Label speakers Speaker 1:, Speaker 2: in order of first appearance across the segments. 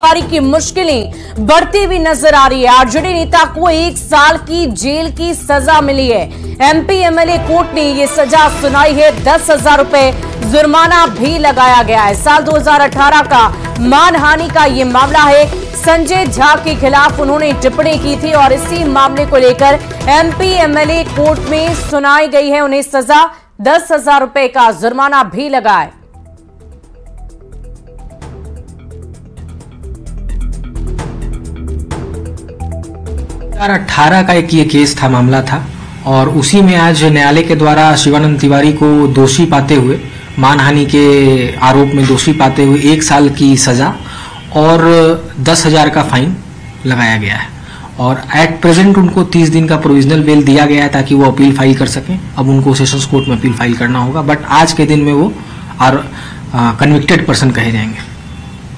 Speaker 1: की मुश्किलें बढ़ती हुई नजर आ रही है। आरजेडी नेता को 1 साल की जेल की सजा मिली है। एमपी एमएलए कोर्ट ने ये सजा सुनाई है। 10,000 रुपए जुर्माना भी लगाया गया है। साल 2018 का मानहानि का ये मामला है। संजय झा के खिलाफ उन्होंने टिप्पणी की थी और इसी मामले को लेकर एमपी एमएलए कोर्ट में सुनाई गई है उन्हें सजा। 10,000 रुपए का जुर्माना भी लगा है।
Speaker 2: 2018 का एक ये केस था, मामला था, और उसी में आज न्यायालय के द्वारा शिवानंद तिवारी को दोषी पाते हुए, मानहानि के आरोप में दोषी पाते हुए 1 साल की सजा और 10,000 का फाइन लगाया गया है। और एट प्रेजेंट उनको 30 दिन का प्रोविजनल बेल दिया गया है ताकि वो अपील फाइल कर सकें। अब उनको सेशंस कोर्ट में अपील फाइल करना होगा, बट आज के दिन में वो कन्विक्टेड पर्सन कहे जाएंगे।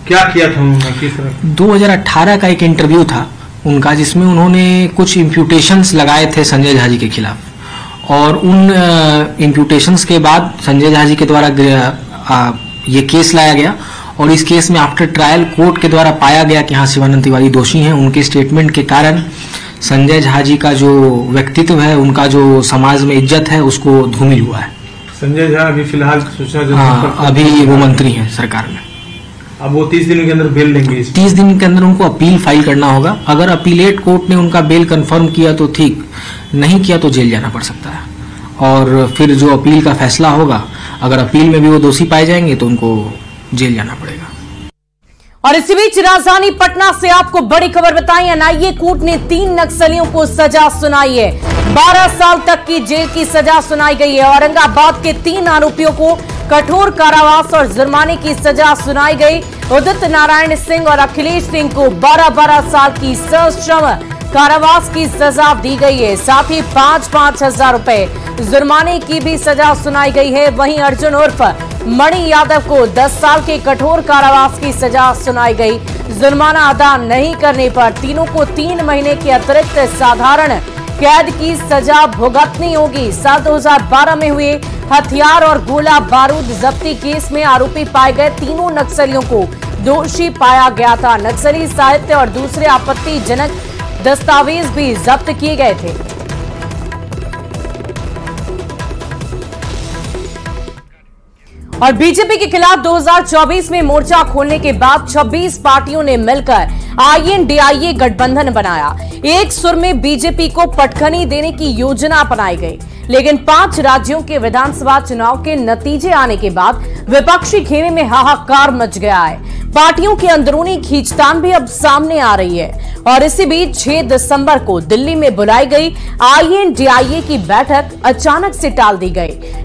Speaker 3: क्या किया था उन्होंने?
Speaker 2: 2018 का एक इंटरव्यू था उनका, जिसमें उन्होंने कुछ इम्प्यूटेशंस लगाए थे संजय झा जी के खिलाफ, और उन इम्प्यूटेशंस के बाद संजय झा जी के द्वारा ये केस लाया गया। और इस केस में आफ्टर ट्रायल कोर्ट के द्वारा पाया गया कि हाँ, शिवानंद तिवारी दोषी हैं। उनके स्टेटमेंट के कारण संजय झा जी का जो व्यक्तित्व है, उनका जो समाज में इज्जत है, उसको धूमिल हुआ है।
Speaker 3: संजय झा अभी फिलहाल सूचना
Speaker 2: अभी वो मंत्री हैं सरकार में।
Speaker 3: अब वो 30 दिन के अंदर बेल लेंगे।
Speaker 2: 30 दिन के अंदर उनको अपील फाइल करना होगा। अगर अपीलेट कोर्ट ने उनका बेल कंफर्म किया तो ठीक, नहीं किया तो जेल जाना पड़ सकता है। और फिर जो अपील का फैसला होगा, अगर अपील में भी वो दोषी पाए जाएंगे तो उनको जेल जाना पड़ेगा।
Speaker 1: और इसी बीच राजधानी पटना से आपको बड़ी खबर बताई। एनआईए कोर्ट ने 3 नक्सलियों को सजा सुनाई है। 12 साल तक की जेल की सजा सुनाई गई है। औरंगाबाद के 3 आरोपियों को कठोर कारावास और जुर्माने की सजा सुनाई गई। उदित नारायण सिंह और अखिलेश सिंह को 12-12 साल की सश्रम कारावास की सजा दी गई है। साथ ही 5-5 हजार रुपए जुर्माने की भी सजा सुनाई गई है। वहीं अर्जुन उर्फ मणि यादव को 10 साल के कठोर कारावास की सजा सुनाई गई। जुर्माना अदा नहीं करने पर तीनों को 3 महीने की अतिरिक्त साधारण कैद की सजा भुगतनी होगी। साल 2012 में हुए हथियार और गोला बारूद जब्ती केस में आरोपी पाए गए तीनों नक्सलियों को दोषी पाया गया था। नक्सली साहित्य और दूसरे आपत्तिजनक दस्तावेज भी जब्त किए गए थे। और बीजेपी के खिलाफ 2024 में मोर्चा खोलने के बाद 26 पार्टियों ने मिलकर INDIA गठबंधन बनाया। एक सुर में बीजेपी को पटखनी देने की योजना अपनाई गई। लेकिन 5 राज्यों के विधानसभा चुनाव के नतीजे आने के बाद विपक्षी खेमे में हाहाकार मच गया है। पार्टियों की अंदरूनी खींचतान भी अब सामने आ रही है। और इसी बीच 6 दिसंबर को दिल्ली में बुलाई गई INDIA की बैठक अचानक से टाल दी गई।